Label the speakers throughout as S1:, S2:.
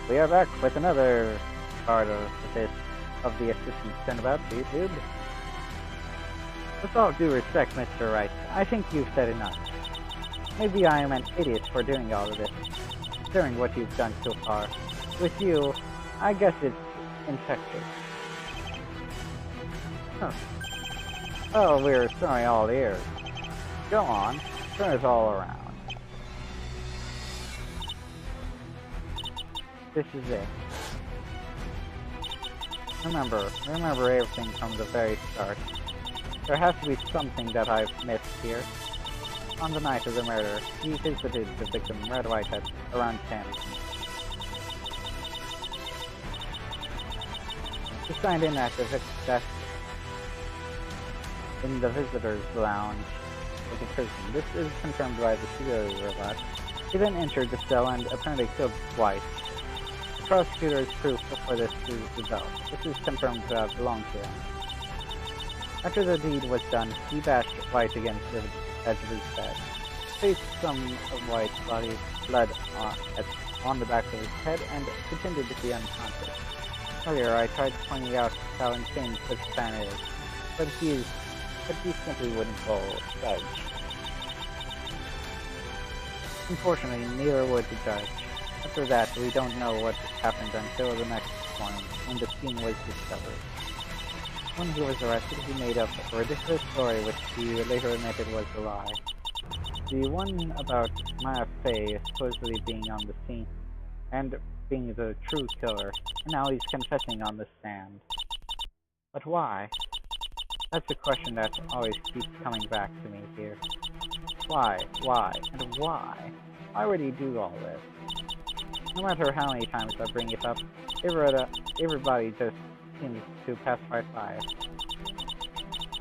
S1: We are back with another part of the assistant Turnabout for YouTube. With all due respect, Mr. Wright, I think you've said enough. Maybe I am an idiot for doing all of this, considering what you've done so far. With you, I guess it's infectious. Huh. Oh, we're sorry all ears. Go on, turn us all around. This is it. Remember everything from the very start. There has to be something that I've missed here. On the night of the murder, he visited the victim right away at around 10. He signed in at the desk in the visitors' lounge of the prison. This is confirmed by the security robot. He then entered the cell and apparently killed White. The prosecutor's proof for this is developed. This is confirmed to belong to him. After the deed was done, he bashed White against the edge of his bed. Placed some of White's body blood on the back of his head and pretended to be unconscious. Earlier, I tried pointing out how insane such a man is, but he simply wouldn't budge. Unfortunately, neither would the judge. After that, we don't know what happened until the next morning, when the scene was discovered. When he was arrested, he made up a ridiculous story which he later admitted was a lie. The one about Maya Fey supposedly being on the scene and being the true killer, and now he's confessing on the stand. But why? That's a question that always keeps coming back to me here. Why, and why? Why would he do all this? No matter how many times I bring it up, everybody just seems to pass right by it.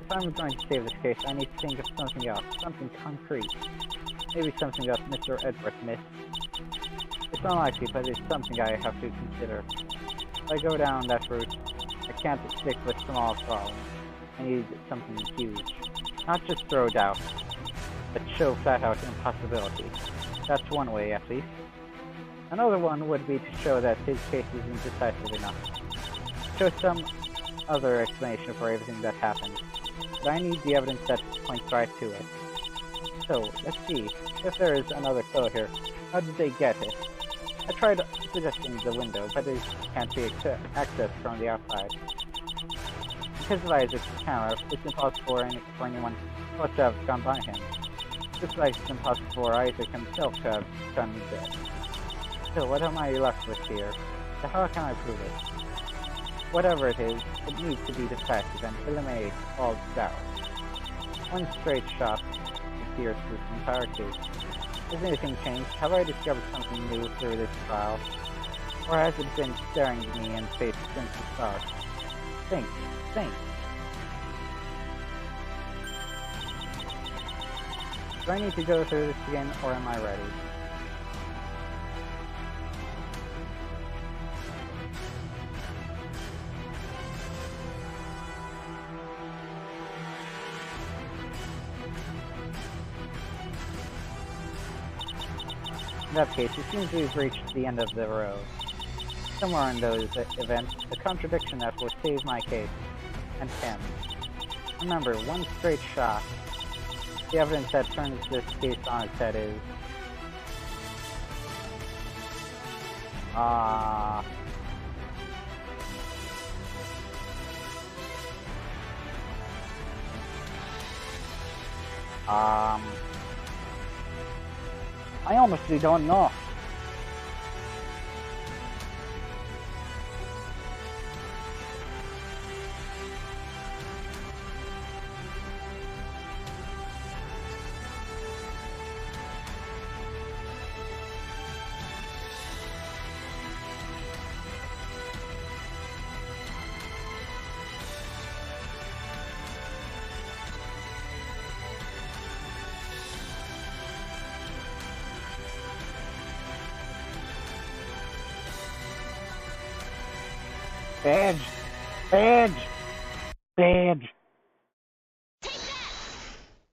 S1: If I'm going to save this case, I need to think of something else, something concrete. Maybe something that Mr. Edward missed. It's unlikely, but it's something I have to consider. If I go down that route, I can't stick with small problems. I need something huge. Not just throw doubt, but show flat-out impossibility. That's one way, at least. Another one would be to show that his case isn't decisive enough. Show some other explanation for everything that happened. But I need the evidence that points right to it. So, let's see. If there is another killer here, how did they get it? I tried suggesting the window, but it can't be accessed from the outside. Because of Isaac's camera, it's impossible for anyone else to have gone by him. Just like it's impossible for Isaac himself to have done this. So what am I left with here? So how can I prove it? Whatever it is, it needs to be decisive and eliminate all doubt. One straight shot pierces this entire case. Has anything changed? Have I discovered something new through this trial? Or has it been staring me in the face since the start? Think. Do I need to go through this again, or am I ready? In that case, it seems we've reached the end of the road. Somewhere in those events, a contradiction that will save my case, and him. Remember, one straight shot. The evidence that turns this case on its head is... I honestly don't know.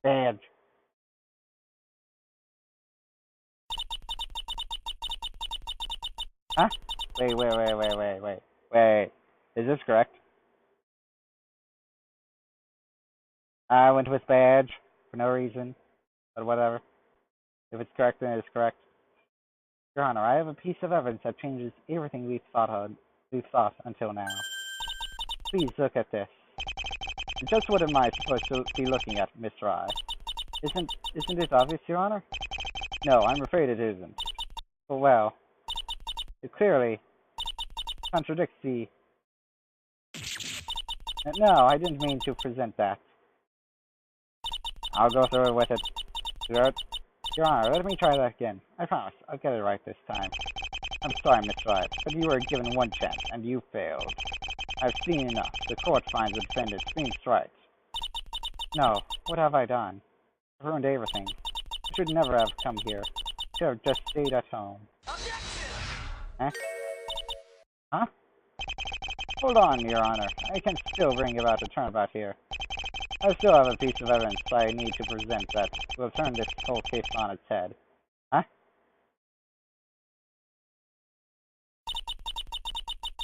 S1: Badge! Huh? Wait. Is this correct? I went with badge for no reason, but whatever. If it's correct, then it's correct. Your Honor, I have a piece of evidence that changes everything we've thought until now. Please look at this. Just what am I supposed to be looking at, Mr. I? Isn't it obvious, Your Honor? No, I'm afraid it isn't. But well, it clearly contradicts the... No, I didn't mean to present that. I'll go through with it. Your Honor, let me try that again. I promise, I'll get it right this time. I'm sorry, Mr. Wright, but you were given one chance, and you failed. I've seen enough. The court finds the defendant seems right. No, what have I done? I've ruined everything. I should never have come here. I should have just stayed at home. Eh? Huh? Hold on, Your Honor. I can still bring about a turnabout here. I still have a piece of evidence I need to present that will turn this whole case on its head. Huh?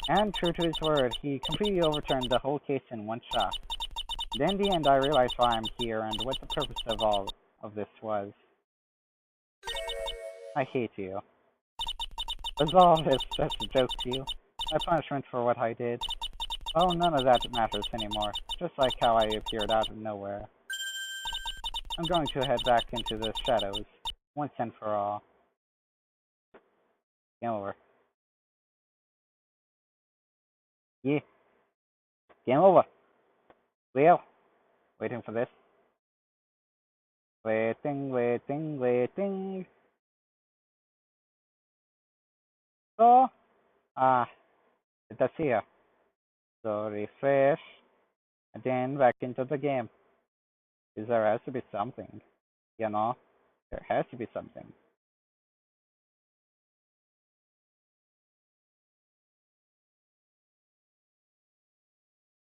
S1: And true to his word, he completely overturned the whole case in one shot. Then in the end, I realized why I'm here and what the purpose of all of this was. I hate you. Was all this just a joke to you? My punishment for what I did? Oh, none of that matters anymore. Just like how I appeared out of nowhere. I'm going to head back into the shadows, once and for all. Game over. Yeah. Game over. Well, waiting for this. Waiting. So, that's here. So refresh, and then back into the game. Because there has to be something, you know? There has to be something.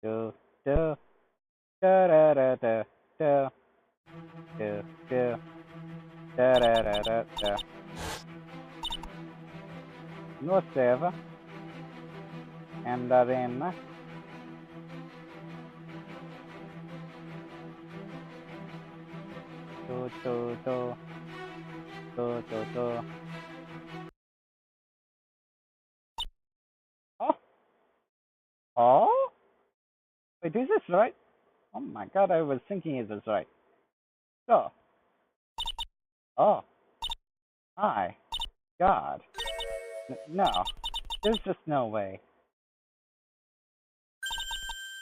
S1: Do, da da da da da. Da da da da da. No save. And arena. Do. Oh? Wait, is this right? Oh my god, I was thinking it was right. So. Oh. My god. No. There's just no way.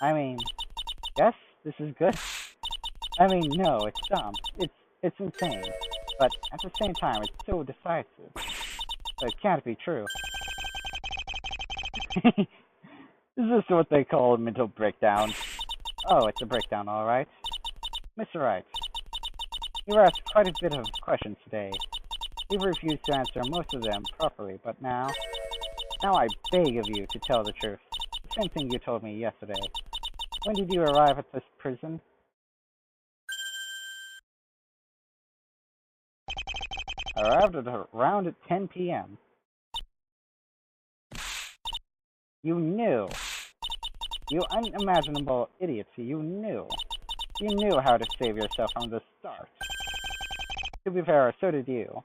S1: I mean, yes, this is good. I mean, no, it's dumb. It's insane. But at the same time, it's so decisive. So it can't be true. Is this what they call a mental breakdown? Oh, it's a breakdown, alright. Mr. Wright, you were asked quite a bit of questions today. You've refused to answer most of them properly, but now I beg of you to tell the truth. The same thing you told me yesterday. When did you arrive at this prison? I arrived at around 10 p.m. You knew. You unimaginable idiots. You knew. You knew how to save yourself from the start. To be fair, so did you.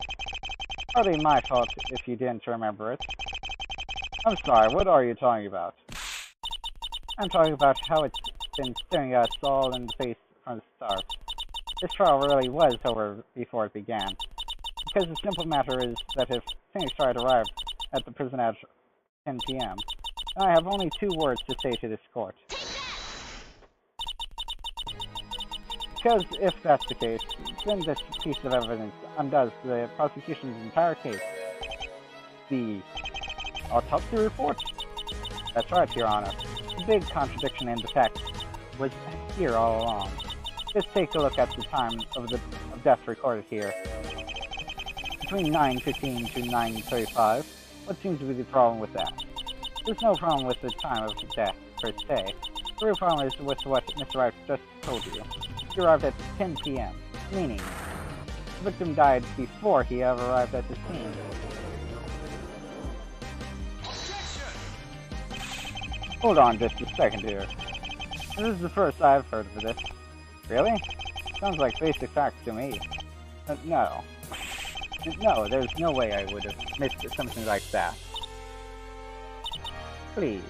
S1: Hardly my fault if you didn't remember it. I'm sorry, what are you talking about? I'm talking about how it's been staring us all in the face from the start. This trial really was over before it began. Because the simple matter is that if Phoenix Wright arrived at the prison at 10 p.m., I have only 2 words to say to this court. Because if that's the case, then this piece of evidence undoes the prosecution's entire case. The autopsy report? That's right, Your Honor. The big contradiction in the text was here all along. Just take a look at the time of death recorded here. Between 9:15 to 9:35, what seems to be the problem with that? There's no problem with the time of death, per se. The real problem is with what Mr. Wright just told you. He arrived at 10 p.m., meaning the victim died before he ever arrived at the scene. Hold on just a second here. This is the first I've heard of this. Really? Sounds like basic facts to me. No. No, there's no way I would have missed something like that. Please.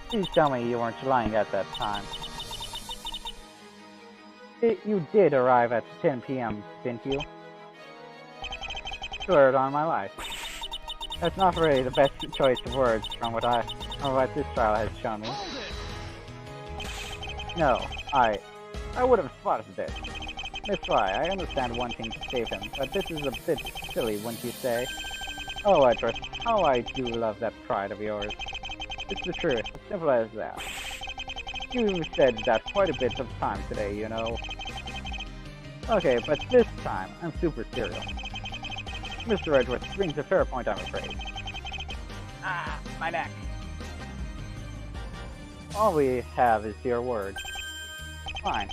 S1: Please tell me you weren't lying at that time. You did arrive at 10 p.m., didn't you? Swear it on my life. That's not really the best choice of words from what this trial has shown me. No, I would have spotted this. Miss Fry, I understand wanting to save him, but this is a bit silly, wouldn't you say? Oh, Edward, how I do love that pride of yours. It's the truth, as simple as that. You've said that quite a bit of time today, you know. Okay, but this time, I'm super serious. Mr. Edwards brings a fair point, I'm afraid. Ah, my neck. All we have is your word. Fine.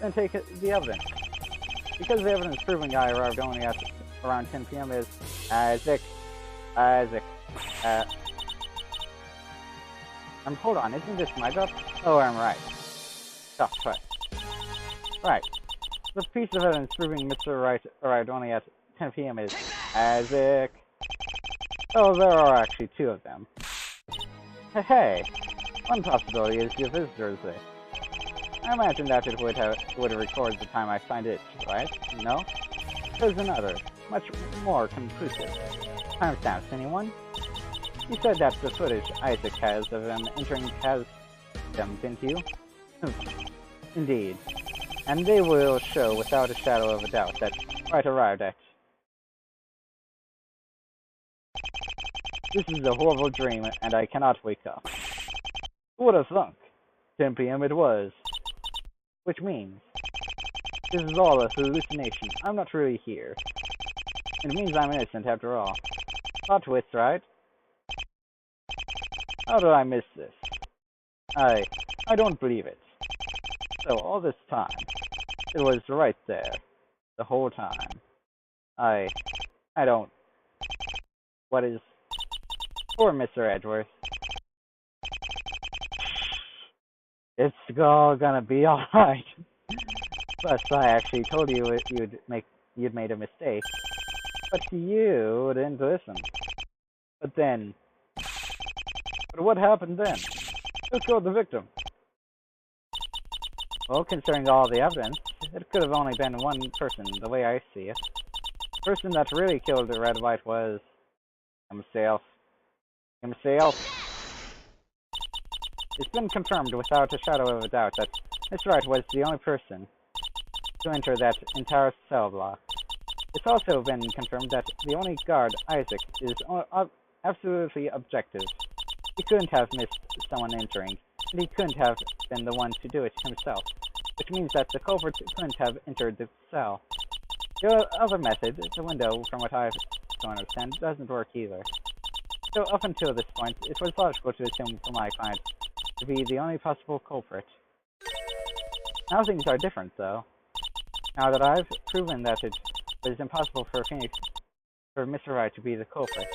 S1: Then take the evidence. Because the evidence proving I arrived only at around 10 p.m. is Isaac. Hold on, isn't this my job? Oh, I'm right. Stop, right. Right. The piece of evidence proving Mr. Wright arrived only at 10 p.m. is Isaac. Oh, there are actually two of them. Hey, one possibility is your visitor's list. I imagine that it would record the time I signed it, right? No? There's another, much more conclusive. Timestamps, anyone? You said that the footage Isaac has of him entering has them, didn't you? Indeed. And they will show without a shadow of a doubt that Wright arrived at. This is a horrible dream, and I cannot wake up. Who would have thunk? 10 p.m. it was. Which means, this is all a hallucination. I'm not really here. It means I'm innocent after all. Plot twist, right? How did I miss this? I don't believe it. So all this time, it was right there. The whole time. I don't... What is... Poor Mr. Edgeworth. It's all gonna be alright. Plus, I actually told you you'd made a mistake. But you didn't listen. But what happened then? Who killed the victim? Well, considering all the evidence, it could have only been one person, the way I see it. The person that really killed the Red White was himself. It's been confirmed without a shadow of a doubt that Mr. Wright was the only person to enter that entire cell block. It's also been confirmed that the only guard, Isaac, is absolutely objective. He couldn't have missed someone entering, and he couldn't have been the one to do it himself, which means that the culprit couldn't have entered the cell. The other method, the window, from what I don't understand, doesn't work either. So up until this point, it was logical to assume for my client to be the only possible culprit. Now things are different, though. Now that I've proven that it was impossible for Mr. Wright to be the culprit,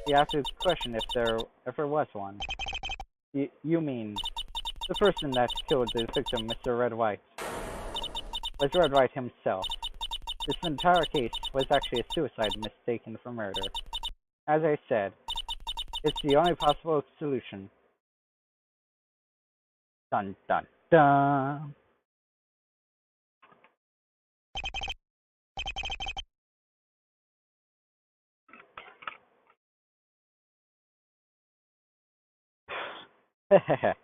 S1: you have to question if there ever was one. You mean, the person that killed the victim, Mr. Red White, was Red White himself. This entire case was actually a suicide mistaken for murder. As I said, it's the only possible solution. Dun dun dun! Hehehe.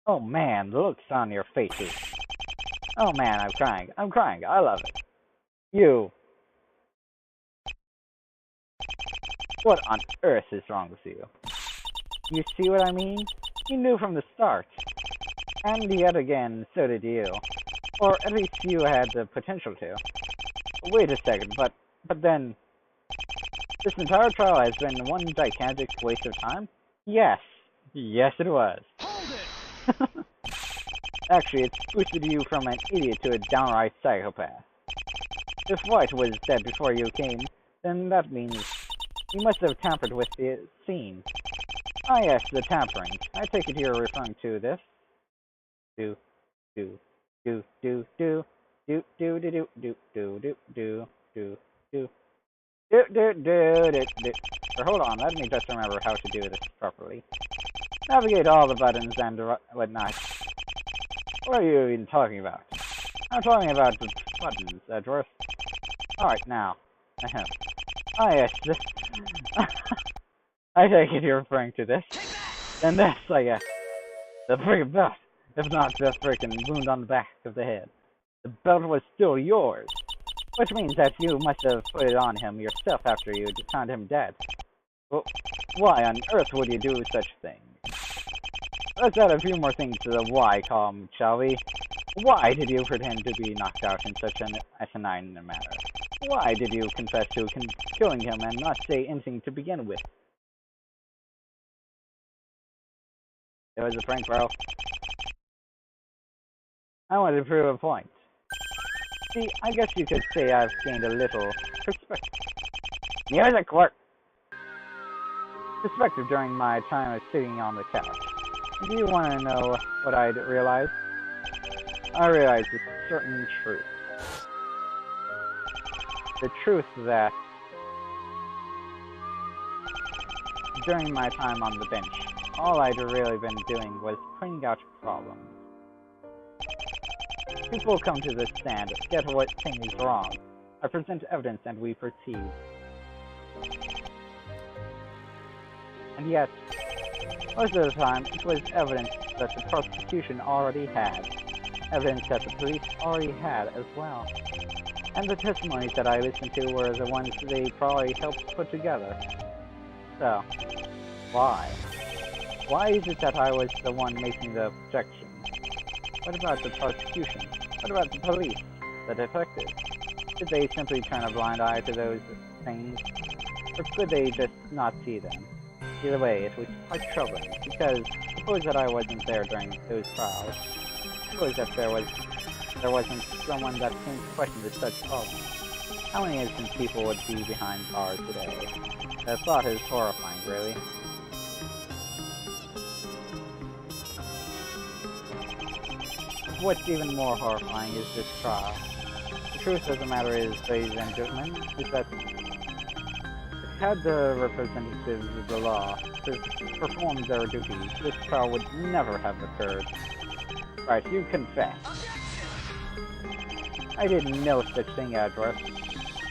S1: Oh man, the looks on your faces. Oh man, I'm crying, I love it. You. What on earth is wrong with you? You see what I mean? You knew from the start. And yet again, so did you. Or at least you had the potential to. Wait a second, but then... This entire trial has been one gigantic waste of time? Yes. Yes, it was. Hold it! Actually, it's boosted you from an idiot to a downright psychopath. If White was dead before you came, then that means you must have tampered with the scene. Ah yes, the tampering. I take it you're referring to this. Do, do, do, do, do, do, do, do, do, do, do, do, do, do, do. Or hold on, let me just remember how to do this properly. Navigate all the buttons and whatnot. What are you even talking about? I'm talking about the buttons, Edgeworth. Alright, now. Ahem. Ah yes, this... I take it you're referring to this. And this, I guess. The friggin' belt. If not the frickin' wound on the back of the head. The belt was still yours. Which means that you must have put it on him yourself after you found him dead. Well, why on earth would you do such a thing? Let's add a few more things to the why column, shall we? Why did you pretend to be knocked out in such an asinine manner? Why did you confess to killing him and not say anything to begin with? It was a prank, bro. I wanted to prove a point. See, I guess you could say I've gained a little perspective. Music work! Perspective during my time of sitting on the couch. Do you want to know what I realized? I realized a certain truth. The truth that during my time on the bench, all I'd really been doing was pointing out problems. People come to the stand, get what thing is wrong. I present evidence and we proceed. And yet, most of the time, it was evidence that the prosecution already had. Evidence that the police already had as well. And the testimonies that I listened to were the ones they probably helped put together. So, why? Why is it that I was the one making the objection? What about the prosecution? What about the police? The detectives? Did they simply turn a blind eye to those things? Or could they just not see them? Either way, it was quite troubling, because suppose that I wasn't there during those trials. Suppose that there wasn't someone that came to question this such problems. How many innocent people would be behind bars today? The thought is horrifying, really. What's even more horrifying is this trial. The truth of the matter is, ladies and gentlemen, is that had the representatives of the law performed their duties, this trial would never have occurred. Right, you confess. I did no such thing, Edgeworth.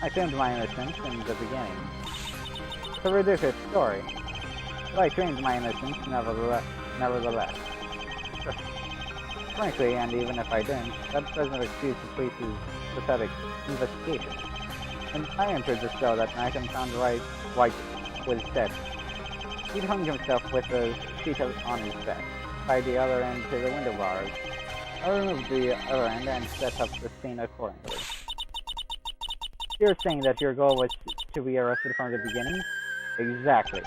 S1: I claimed my innocence in the beginning. It's a ridiculous story, but I claimed my innocence nevertheless. Frankly, and even if I didn't, that doesn't excuse the police's pathetic investigation. And I entered the cell that night and found White was dead. He'd hung himself with a sheet on his back, tied the other end to the window bars. I removed the other end and set up the scene accordingly. You're saying that your goal was to be arrested from the beginning? Exactly.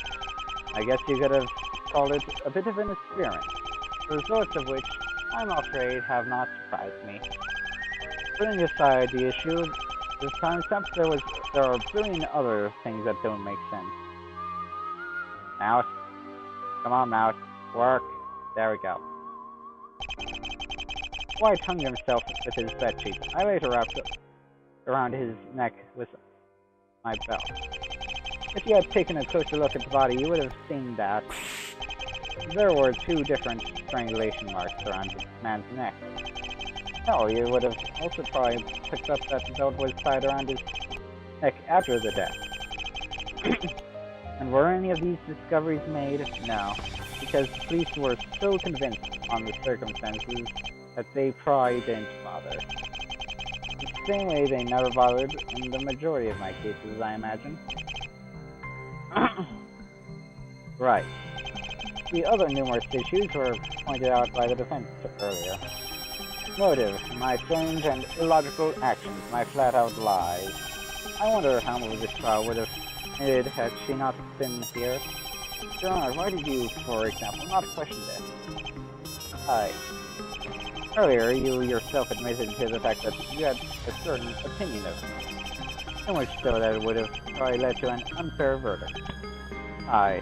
S1: I guess you could have called it a bit of an experiment, the results of which, I'm afraid, have not surprised me. Putting aside the issue, this time stamp, there are a billion other things that don't make sense. Mouse. Come on, Mouse. Work. There we go. White hung himself with his bedsheet. I later wrapped around his neck with my belt. If you had taken a closer look at the body, you would have seen that there were two different strangulation marks around the man's neck. Hell, you would have also probably picked up that the belt was tied around his neck after the death. And were any of these discoveries made? No, because the police were so convinced on the circumstances that they probably didn't bother. The same way they never bothered in the majority of my cases, I imagine. Right. The other numerous issues were pointed out by the defense earlier. Motive, my strange and illogical actions, my flat-out lies. I wonder how much this trial would have ended had she not been here. Your Honor, why did you, for example, not question this? Earlier, you yourself admitted to the fact that you had a certain opinion of me. So much so that it would have probably led to an unfair verdict. I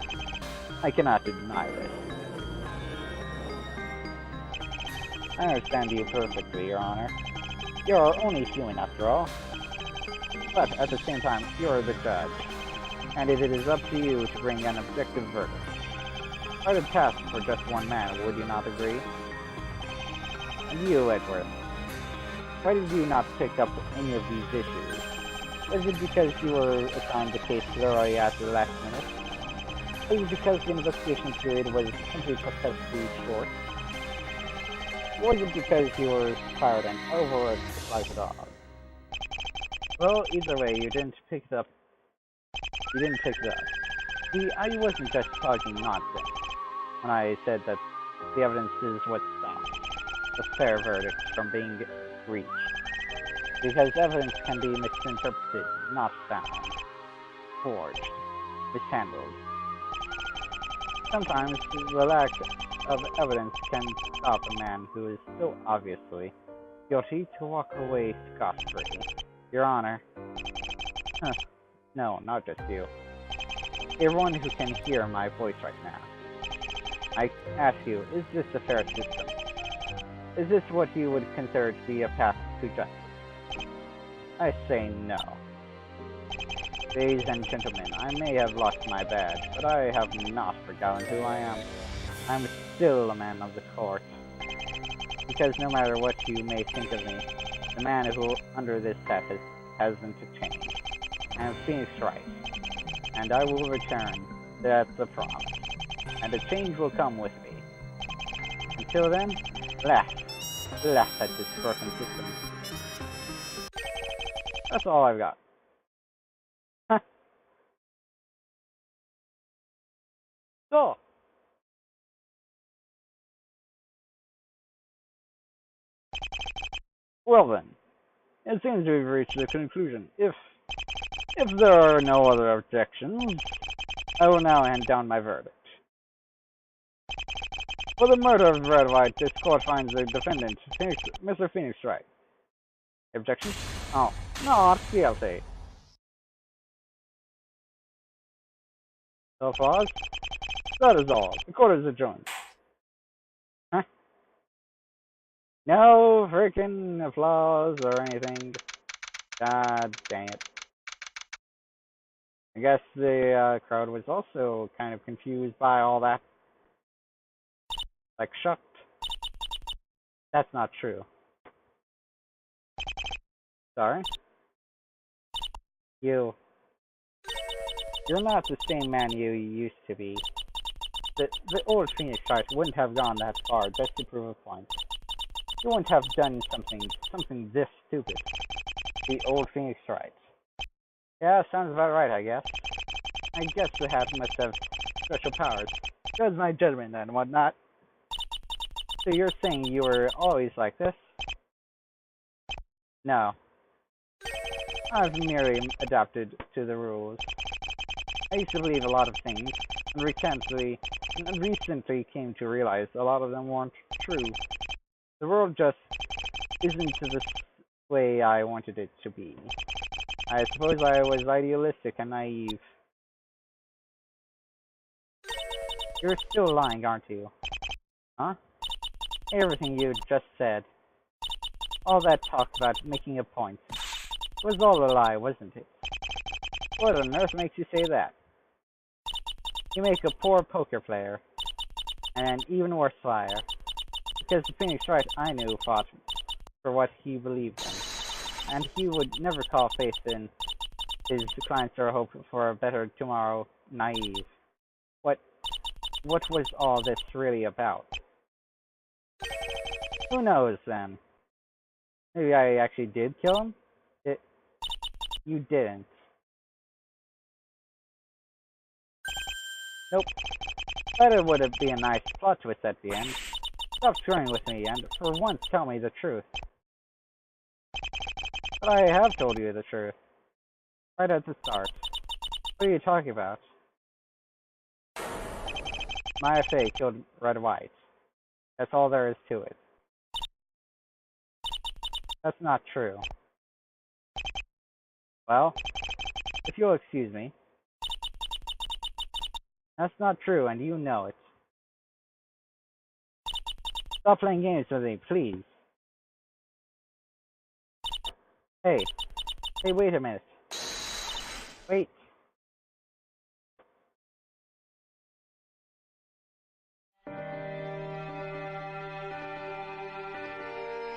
S1: cannot deny this. I understand you perfectly, Your Honor. You are only human after all. But at the same time, you are the judge. And it is up to you to bring an objective verdict. Quite a task for just one man, would you not agree? And you, Edward, why did you not pick up any of these issues? Was it because you were assigned the case thoroughly at the last minute? Was it because the investigation period was simply pathetically short? Was it because you were tired and overworked like a dog? Well, either way, you didn't pick it up. See, I wasn't just talking nonsense when I said that the evidence is what stops the fair verdict from being reached. Because evidence can be misinterpreted, not found, forged, mishandled. Sometimes the lack of evidence can stop a man who is so obviously guilty to walk away scot-free. Your Honor. No, not just you. Everyone who can hear my voice right now. I ask you, is this a fair system? Is this what you would consider to be a path to justice? I say no. Ladies and gentlemen, I may have lost my badge, but I have not forgotten who I am. I'm still a man of the court. Because no matter what you may think of me, the man who under this set hasn't changed. I am Phoenix Wright, and I will return. That's a promise. And a change will come with me. Until then, laugh at this broken system. That's all I've got. So, well then, it seems we've reached a conclusion. If there are no other objections, I will now hand down my verdict. For the murder of Red White, this court finds the defendant, Mr. Phoenix Wright. Objection? Oh, not guilty. No applause? That is all. The court is adjourned. Huh? No freaking applause or anything. God dang it. I guess the crowd was also kind of confused by all that. Like, shocked. That's not true. Sorry? You're not the same man you used to be. The old Phoenix Wright wouldn't have gone that far just to prove a point. You wouldn't have done something this stupid. The old Phoenix Wright. Yeah, sounds about right, I guess. I guess the hat must have special powers. Judge my judgment and whatnot. So you're saying you were always like this? No. I've merely adapted to the rules. I used to believe a lot of things, and recently came to realize a lot of them weren't true. The world just isn't the way I wanted it to be. I suppose I was idealistic and naive. You're still lying, aren't you? Huh? Everything you just said. All that talk about making a point was all a lie, wasn't it? What on earth makes you say that? You make a poor poker player, and an even worse liar. Because the Phoenix Wright I knew fought for what he believed in, and he would never call faith in his clients or hope for a better tomorrow naive. What was all this really about? Who knows, then? Maybe I actually did kill him? You didn't. Nope. But it would be a nice plot twist at the end. Stop screwing with me and, for once, tell me the truth. But I have told you the truth. Right at the start. What are you talking about? My FA killed Red White. That's all there is to it. That's not true. Well, if you'll excuse me, that's not true and you know it. Stop playing games with me, please. Hey, wait a minute. Wait.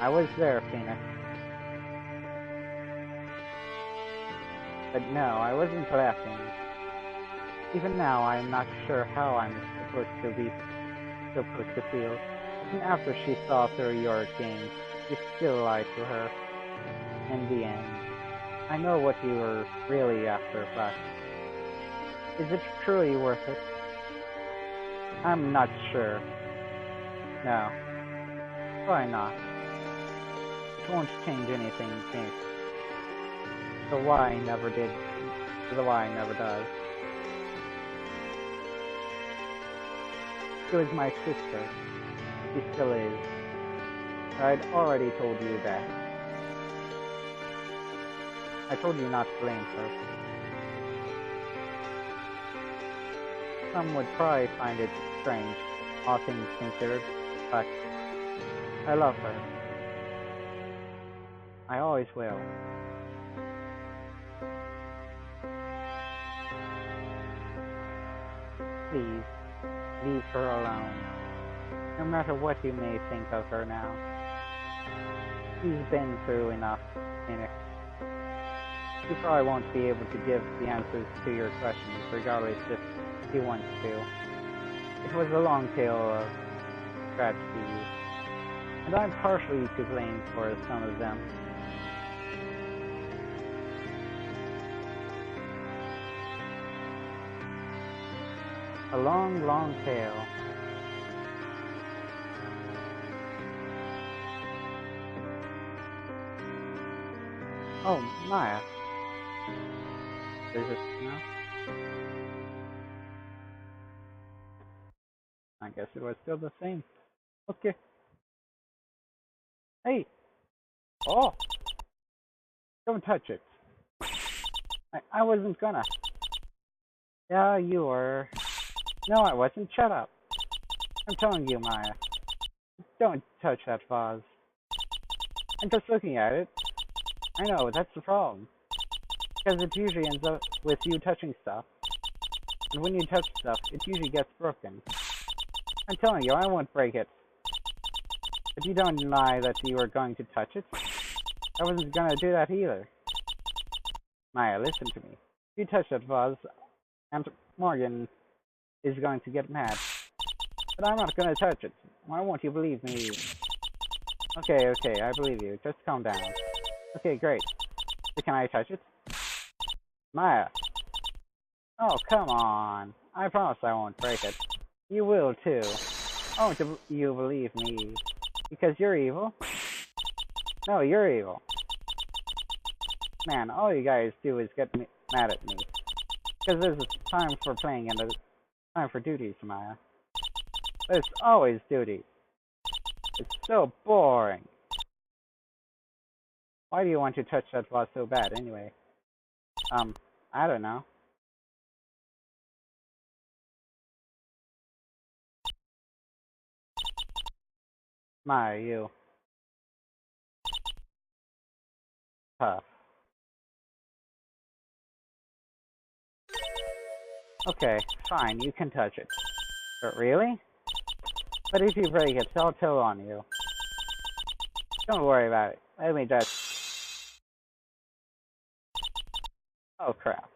S1: I was there, Phoenix. But no, I wasn't laughing. Even now, I'm not sure how I'm supposed to feel. Even after she saw through your games, you still lied to her. In the end, I know what you were really after, but is it truly worth it? I'm not sure. No. Why not? It won't change anything, Phoenix. The why never did. The why never does. She was my sister. She still is. I'd already told you that. I told you not to blame her. Some would probably find it strange, all things considered, but I love her. I always will. Please, leave her alone. No matter what you may think of her now. She's been through enough, Phoenix. She probably won't be able to give the answers to your questions, regardless if she wants to. It was a long tale of tragedies, and I'm partially to blame for some of them. A long, long tale. Oh, Maya. Is it now? I guess it was still the same. Okay. Hey! Oh! Don't touch it. I wasn't gonna. Yeah, you were. No, I wasn't. Shut up. I'm telling you, Maya. Don't touch that vase. I'm just looking at it. I know, that's the problem. Because it usually ends up with you touching stuff. And when you touch stuff, it usually gets broken. I'm telling you, I won't break it. But you don't deny that you were going to touch it. I wasn't gonna do that either. Maya, listen to me. If you touch that vase, and Morgan is going to get mad. But I'm not gonna touch it. Why won't you believe me? Okay, I believe you. Just calm down. Okay, great. So can I touch it? Maya. Oh, come on. I promise I won't break it. You will, too. Oh, you believe me? Because you're evil? No, you're evil. Man, all you guys do is get mad at me. Because there's a time for playing and a time for duties, Maya. But it's always duty. It's so boring. Why do you want to touch that vase so bad, anyway? I don't know. Maya, you. Tough. Okay, fine, you can touch it. But really? But if you break it, I'll tell on you. Don't worry about it. Let me just... Oh crap.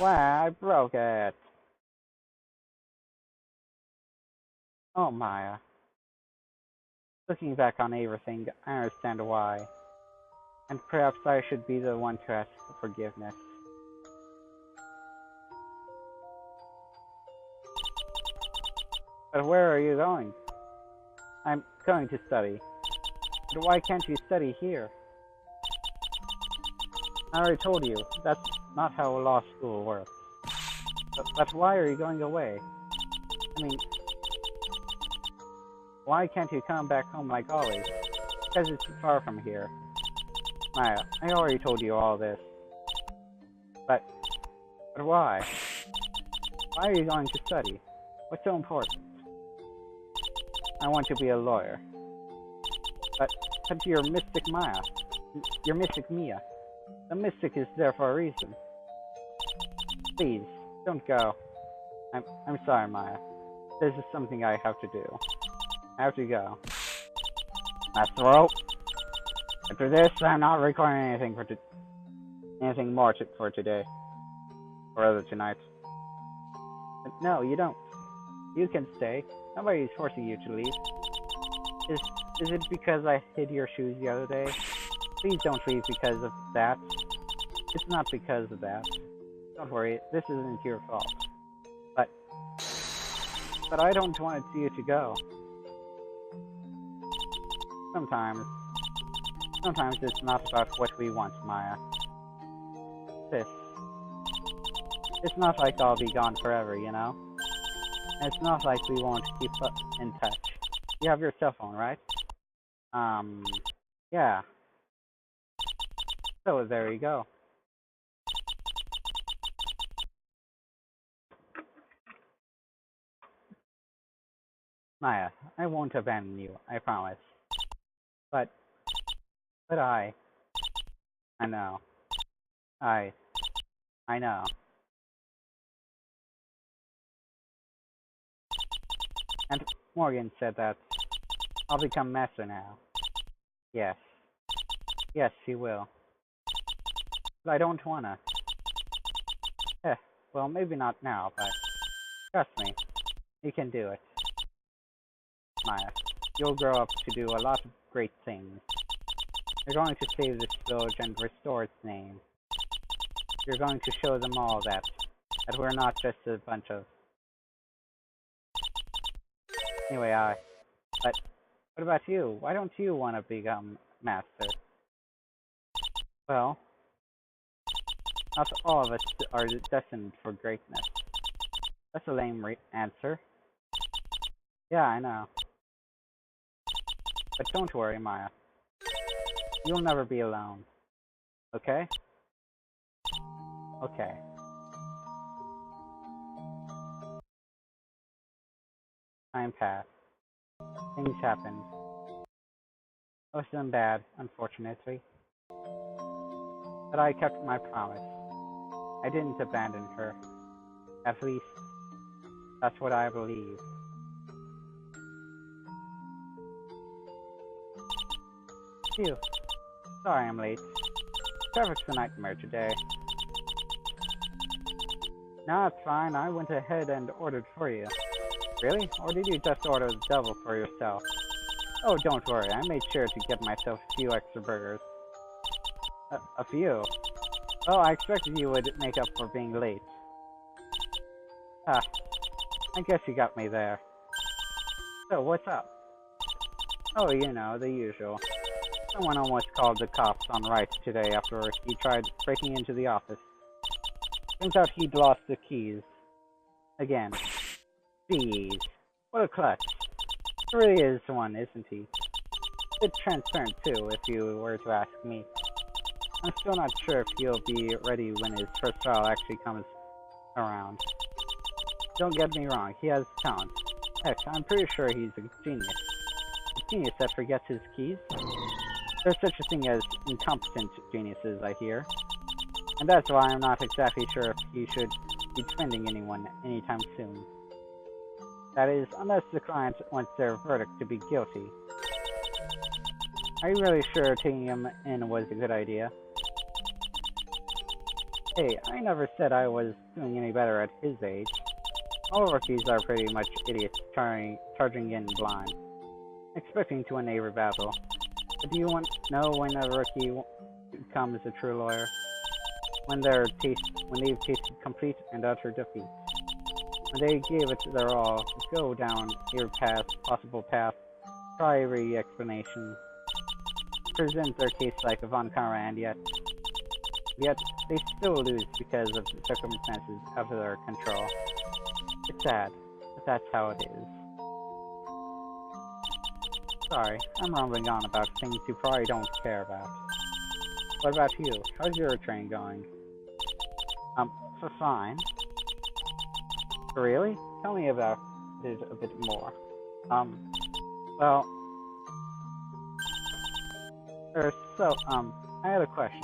S1: Wow, I broke it. Oh, Maya. Looking back on everything, I understand why. And perhaps I should be the one to ask for forgiveness. But where are you going? I'm going to study. But why can't you study here? I already told you, that's not how law school works. But why are you going away? I mean, why can't you come back home like always? Because it's far from here. Maya, I already told you all this. But why? Why are you going to study? What's so important? I want to be a lawyer. But you're Mystic Maya. You're Mystic Mia. The mystic is there for a reason. Please, don't go. I'm sorry, Maya. This is something I have to do. I have to go. Master Rope. After this, I'm not recording anything more for today. Or rather, tonight. But no, you don't. You can stay. Nobody's forcing you to leave. Is it because I hid your shoes the other day? Please don't leave because of that. It's not because of that. Don't worry, this isn't your fault. But I don't want you to go. Sometimes it's not about what we want, Maya. It's not like I'll be gone forever, you know? And it's not like we won't keep in touch. You have your cell phone, right? Yeah. So there you go. Maya, I won't abandon you, I promise. But I know. I know. And Morgan said that I'll become master now. Yes. Yes, she will. But I don't wanna. Well, maybe not now, but trust me, you can do it. Maya, you'll grow up to do a lot of great things. You're going to save this village and restore its name. You're going to show them all that we're not just a bunch of... Anyway, but what about you? Why don't you want to become master? Well, not all of us are destined for greatness. That's a lame answer. Yeah, I know. But don't worry, Maya. You'll never be alone. Okay? Okay. Time passed. Things happened. Most of them bad, unfortunately. But I kept my promise. I didn't abandon her. At least, that's what I believe. Phew. Sorry I'm late. Traffic's a nightmare today. No, it's fine. I went ahead and ordered for you. Really? Or did you just order the double for yourself? Oh, don't worry. I made sure to get myself a few extra burgers. A few? Oh, I expected you would make up for being late. I guess you got me there. So, what's up? Oh, you know, the usual. Someone almost called the cops on Wright today after he tried breaking into the office. Turns out he'd lost the keys. Again. Jeez. What a klutz. He really is one, isn't he? A bit transparent, too, if you were to ask me. I'm still not sure if he'll be ready when his first trial actually comes around. Don't get me wrong, he has talent. Heck, I'm pretty sure he's a genius. A genius that forgets his keys? There's such a thing as incompetent geniuses, I hear. And that's why I'm not exactly sure if he should be defending anyone anytime soon. That is, unless the client wants their verdict to be guilty. Are you really sure taking him in was a good idea? Hey, I never said I was doing any better at his age. All rookies are pretty much idiots charging in blind, expecting to win every battle. But do you want to know when a rookie becomes a true lawyer? When they've tasted complete and utter defeat. When they gave it their all, go down every possible path, try every explanation, present their case like a Von Kara, and yet they still lose because of the circumstances out of their control. It's sad, but that's how it is. Sorry, I'm rambling on about things you probably don't care about. What about you? How's your train going? So fine. Really? Tell me about it a bit more. Well, I have a question.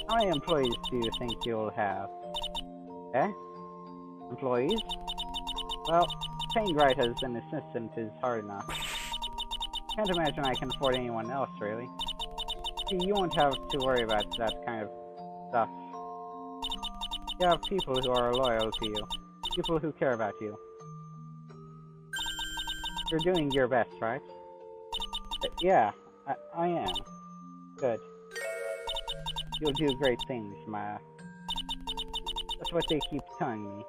S1: How many employees do you think you'll have? Eh? Employees? Well, paying right as an assistant is hard enough. Can't imagine I can afford anyone else, really. You won't have to worry about that kind of stuff. You have people who are loyal to you. People who care about you. You're doing your best, right? Yeah, I am. Good. You'll do great things, Maya. That's what they keep telling me.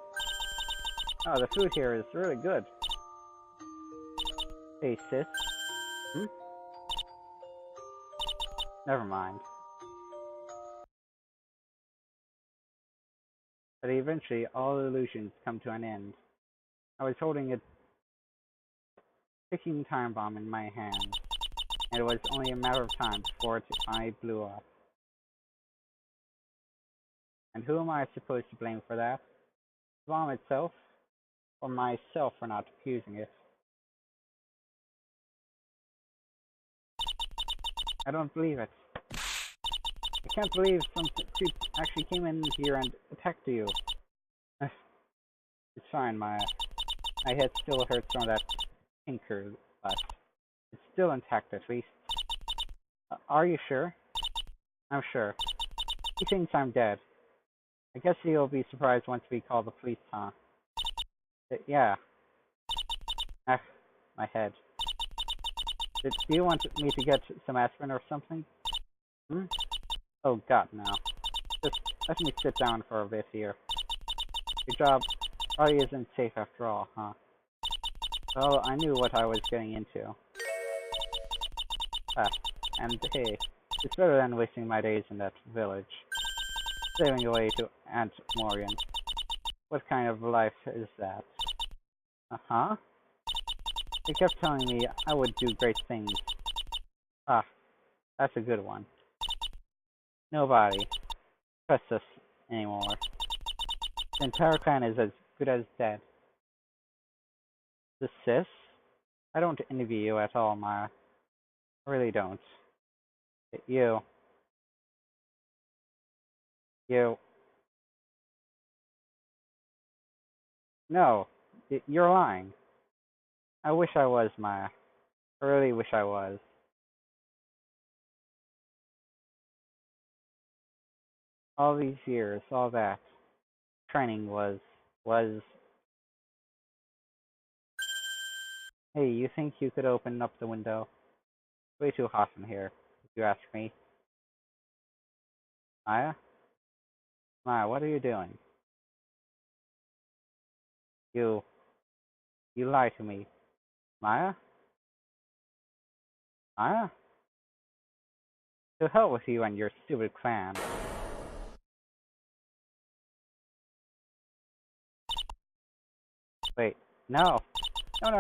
S1: Oh, the food here is really good. Hey, sis. Hmm? Never mind. But eventually, all illusions come to an end. I was holding a ticking time bomb in my hand, and it was only a matter of time before I blew up. And who am I supposed to blame for that? The bomb itself? Or myself for not defusing it? I don't believe it. I can't believe some creep actually came in here and attacked you. It's fine, my head still hurts from that tinker, but it's still intact at least. Are you sure? I'm sure. He thinks I'm dead. I guess he'll be surprised once we call the police, huh? Yeah. Ah, my head. Do you want me to get some aspirin or something? Hmm? Oh god, no. Just let me sit down for a bit here. Your job probably isn't safe after all, huh? Well, I knew what I was getting into. Ah, and hey, it's better than wasting my days in that village. Saving away to Aunt Morgan. What kind of life is that? Uh-huh? They kept telling me I would do great things. Ah, that's a good one. Nobody trusts us anymore. The entire clan is as good as dead. The sis? I don't envy you at all, Maya. I really don't. You. You. No. You're lying. I wish I was, Maya. I really wish I was. All these years, all that training was... Hey, you think you could open up the window? Way too hot in here, if you ask me. Maya? Maya, what are you doing? You lie to me. Maya? Maya? To hell with you and your stupid clan. Wait, no. No.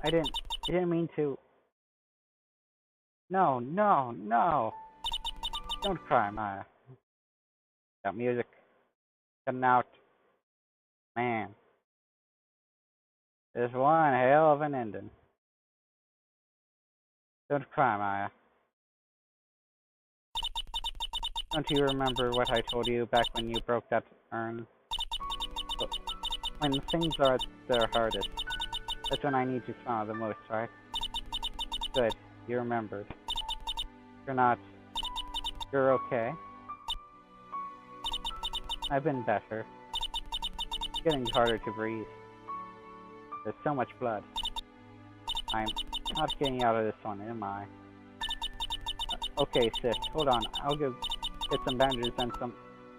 S1: I didn't mean to. No. Don't cry, Maya. That music. Cutting out. Man. This one hell of an ending. Don't cry, Maya. Don't you remember what I told you back when you broke that urn? When things are at their hardest, that's when I need to smile the most, right? Good, you remembered. You're not... You're okay? I've been better. It's getting harder to breathe. There's so much blood. I'm not getting out of this one, am I? Okay, sis, hold on. I'll go get some bandages and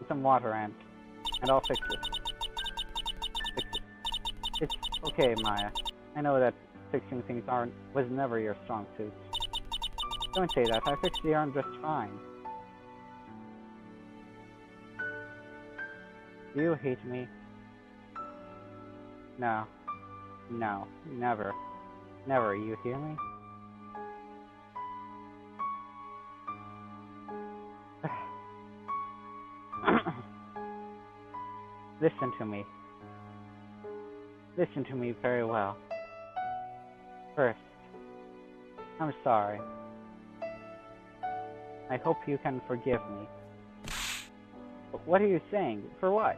S1: some water and I'll fix it. It's okay, Maya. I know that fixing things was never your strong suit. Don't say that. I fixed the arm just fine. Do you hate me? No, never. Never, you hear me? Listen to me. Listen to me very well. First, I'm sorry. I hope you can forgive me. But what are you saying? For what?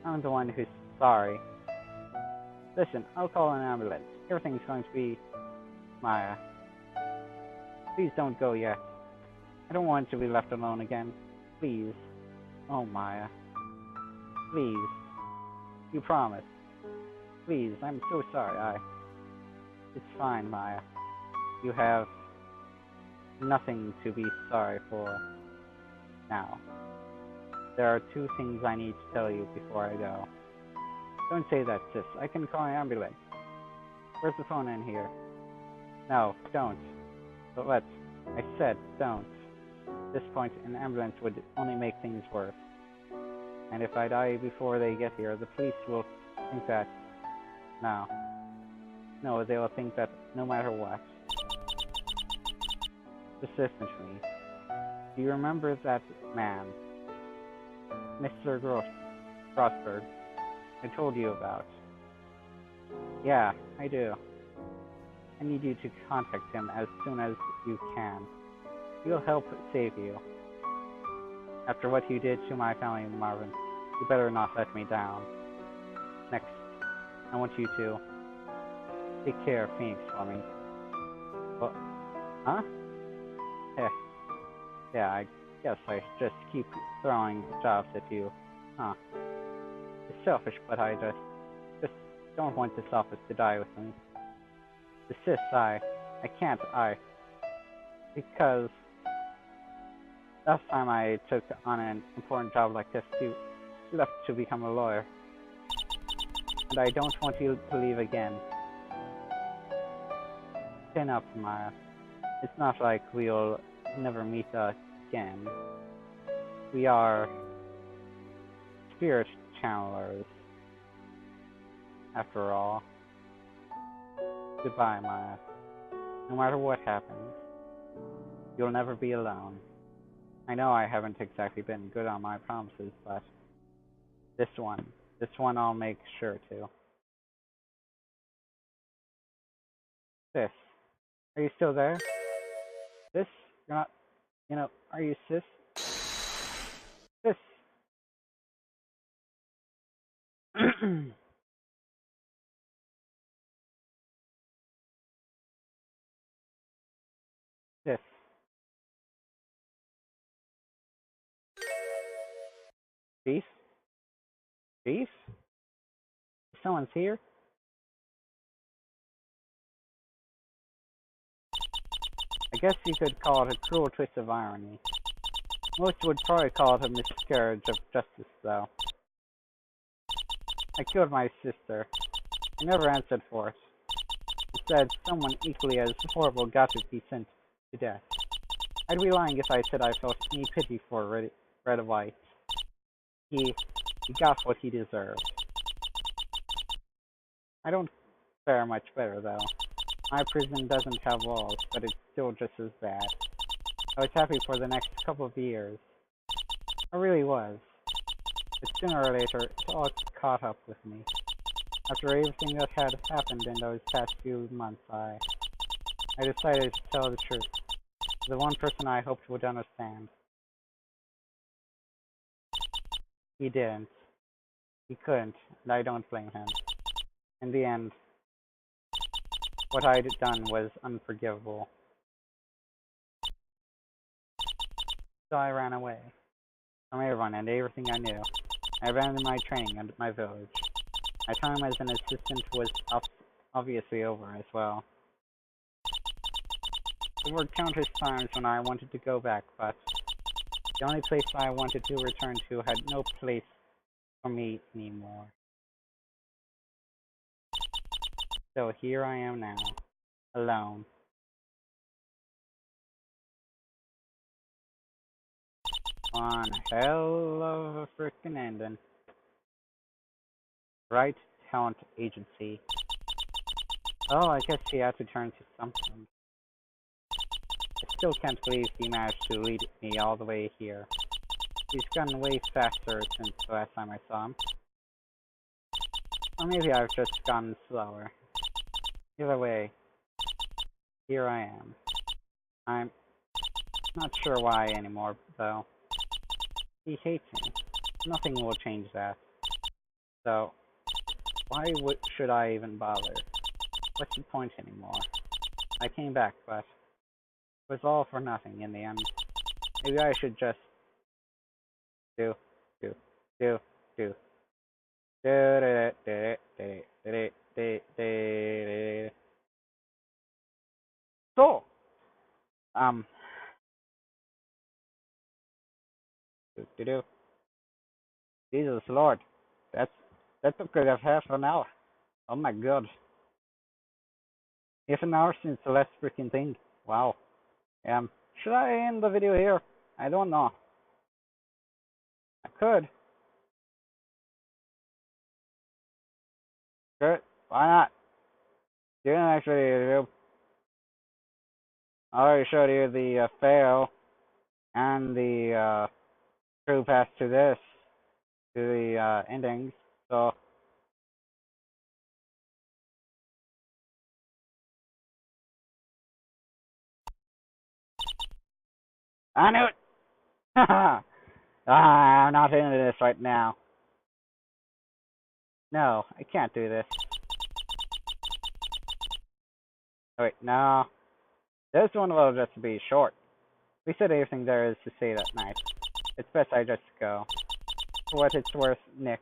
S1: I'm the one who's sorry. Listen, I'll call an ambulance. Everything's going to be... Maya. Please don't go yet. I don't want to be left alone again. Please. Oh, Maya. Please. You promise. Please, I'm so sorry. It's fine, Maya. You have nothing to be sorry for now. There are two things I need to tell you before I go. Don't say that, sis. I can call an ambulance. Where's the phone in here? No, don't. But I said don't. At this point, an ambulance would only make things worse. And if I die before they get here, the police will think that... No, they will think that no matter what. Persistently. Do you remember that man? Mr. Grossberg, I told you about. Yeah, I do. I need you to contact him as soon as you can. He'll help save you. After what you did to my family, Marvin, you better not let me down. Next, I want you to take care of Phoenix for me. Well, huh? Yeah, I guess I just keep throwing jobs at you. Huh. It's selfish, but I just don't want this office to die with me. Sis, I can't, because last time I took on an important job like this, you left to become a lawyer. And I don't want you to leave again. Chin up, Maya. It's not like we'll never meet again. We are spirit channelers, after all. Goodbye, Maya. No matter what happens, you'll never be alone. I know I haven't exactly been good on my promises, but this one I'll make sure to. Sis, are you still there? Sis, you're not, are you sis? Sis! Sis. Beef? Beef? Someone's here? I guess you could call it a cruel twist of irony. Most would probably call it a miscarriage of justice, though. I killed my sister. I never answered for it. Instead, someone equally as horrible got to be sent to death. I'd be lying if I said I felt any pity for Red White. He got what he deserved. I don't fare much better, though. My prison doesn't have walls, but it's still just as bad. I was happy for the next couple of years. I really was. But sooner or later, it all caught up with me. After everything that had happened in those past few months, I decided to tell the truth. The one person I hoped would understand. He didn't. He couldn't, and I don't blame him. In the end, what I'd done was unforgivable. So I ran away from everyone and everything I knew. I abandoned my training and my village. My time as an assistant was obviously over as well. There were countless times when I wanted to go back, but the only place I wanted to return to had no place for me anymore. So here I am now, alone. One hell of a frickin' ending. Right Talent Agency. Oh, I guess he had to turn to something. I still can't believe he managed to lead me all the way here. He's gotten way faster since the last time I saw him. Or maybe I've just gotten slower. Either way, here I am. I'm not sure why anymore, though. He hates me. Nothing will change that. So, why should I even bother? What's the point anymore? I came back, but it was all for nothing in the end. Maybe I should just do, do, do, do. So, um, do, do. Jesus Lord, that's that took us half an hour. Oh my God, half an hour since the last freaking thing. Wow. Should I end the video here? I don't know. I could. Good. Why not? See you in the next video. I already showed you the fail and the true path to this, to the endings. So, I knew it! I'm not into this right now. No, I can't do this. Oh, wait, no. This one will just be short. We said everything there is to say that night. It's best I just go. For what it's worth, Nick.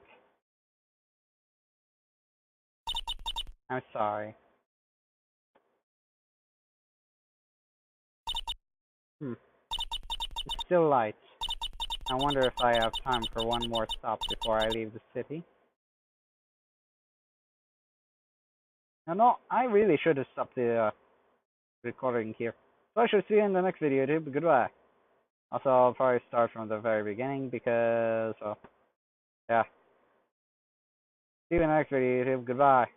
S1: I'm sorry. It's still light. I wonder if I have time for one more stop before I leave the city. No, I really should have stopped the recording here. So I shall see you in the next video, dude. Goodbye. Also, I'll probably start from the very beginning because, well, yeah. See you in the next video, YouTube. Goodbye.